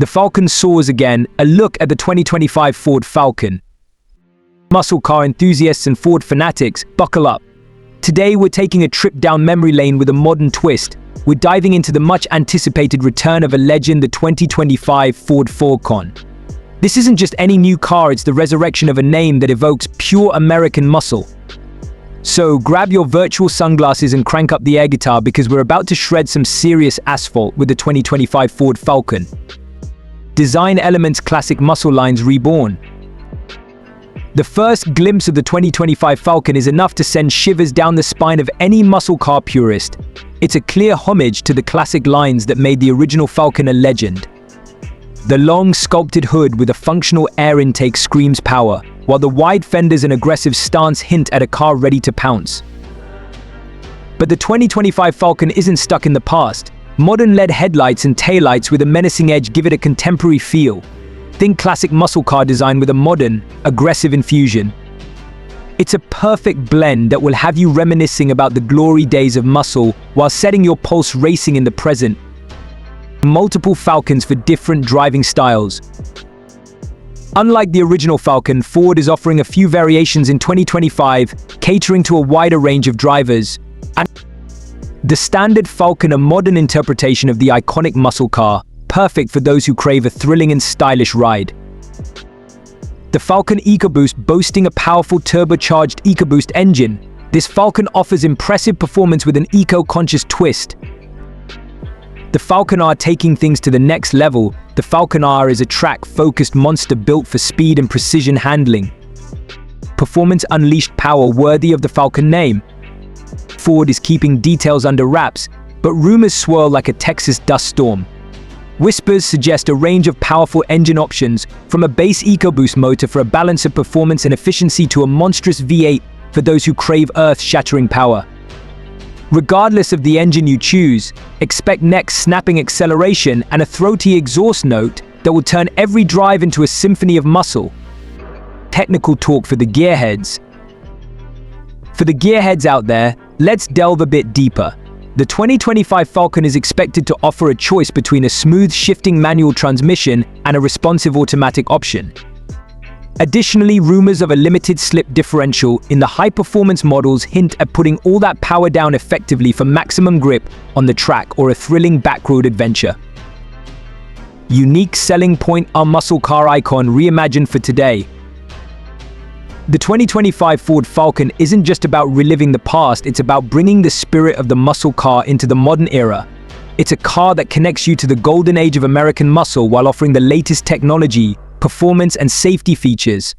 The Falcon soars again, a look at the 2025 Ford Falcon. Muscle car enthusiasts and Ford fanatics, buckle up. Today we're taking a trip down memory lane with a modern twist. We're diving into the much-anticipated return of a legend, the 2025 Ford Falcon. This isn't just any new car, it's the resurrection of a name that evokes pure American muscle. So grab your virtual sunglasses and crank up the air guitar, because we're about to shred some serious asphalt with the 2025 Ford Falcon. Design elements, classic muscle lines reborn. The first glimpse of the 2025 Falcon is enough to send shivers down the spine of any muscle car purist. It's a clear homage to the classic lines that made the original Falcon a legend. The long, sculpted hood with a functional air intake screams power, while the wide fenders and aggressive stance hint at a car ready to pounce. But the 2025 Falcon isn't stuck in the past. Modern LED headlights and taillights with a menacing edge give it a contemporary feel. Think classic muscle car design with a modern, aggressive infusion. It's a perfect blend that will have you reminiscing about the glory days of muscle while setting your pulse racing in the present. Multiple Falcons for different driving styles. Unlike the original Falcon, Ford is offering a few variations in 2025, catering to a wider range of drivers. And the standard Falcon, a modern interpretation of the iconic muscle car, perfect for those who crave a thrilling and stylish ride. The Falcon EcoBoost, boasting a powerful turbocharged EcoBoost engine, this Falcon offers impressive performance with an eco-conscious twist. The Falcon R, taking things to the next level. The Falcon R is a track-focused monster built for speed and precision handling. Performance unleashed, power worthy of the Falcon name. Ford is keeping details under wraps, but rumors swirl like a Texas dust storm. Whispers suggest a range of powerful engine options, from a base EcoBoost motor for a balance of performance and efficiency to a monstrous V8 for those who crave earth-shattering power. Regardless of the engine you choose, expect neck-snapping acceleration and a throaty exhaust note that will turn every drive into a symphony of muscle. Technical talk for the gearheads. For the gearheads out there, let's delve a bit deeper. The 2025 Falcon is expected to offer a choice between a smooth shifting manual transmission and a responsive automatic option. Additionally, rumors of a limited slip differential in the high-performance models hint at putting all that power down effectively for maximum grip on the track or a thrilling backroad adventure. Unique selling point, our muscle car icon reimagined for today. The 2025 Ford Falcon isn't just about reliving the past, it's about bringing the spirit of the muscle car into the modern era. It's a car that connects you to the golden age of American muscle while offering the latest technology, performance, and safety features.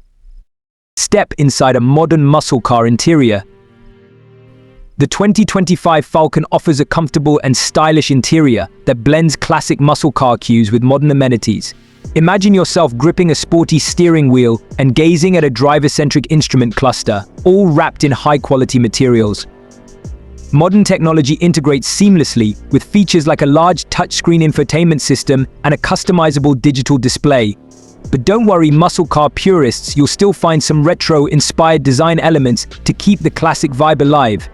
Step inside a modern muscle car interior. The 2025 Falcon offers a comfortable and stylish interior that blends classic muscle car cues with modern amenities. Imagine yourself gripping a sporty steering wheel and gazing at a driver-centric instrument cluster, all wrapped in high-quality materials. Modern technology integrates seamlessly with features like a large touchscreen infotainment system and a customizable digital display. But don't worry, muscle car purists, you'll still find some retro-inspired design elements to keep the classic vibe alive.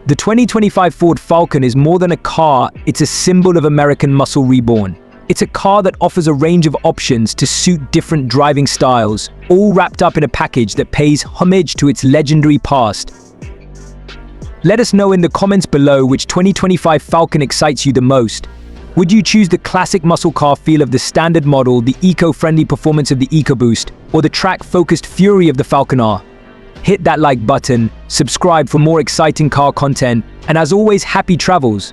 The 2025 Ford Falcon is more than a car, it's a symbol of American muscle reborn. It's a car that offers a range of options to suit different driving styles, all wrapped up in a package that pays homage to its legendary past. Let us know in the comments below which 2025 Falcon excites you the most. Would you choose the classic muscle car feel of the standard model, the eco-friendly performance of the EcoBoost, or the track-focused fury of the Falcon R? Hit that like button, subscribe for more exciting car content, and as always, happy travels!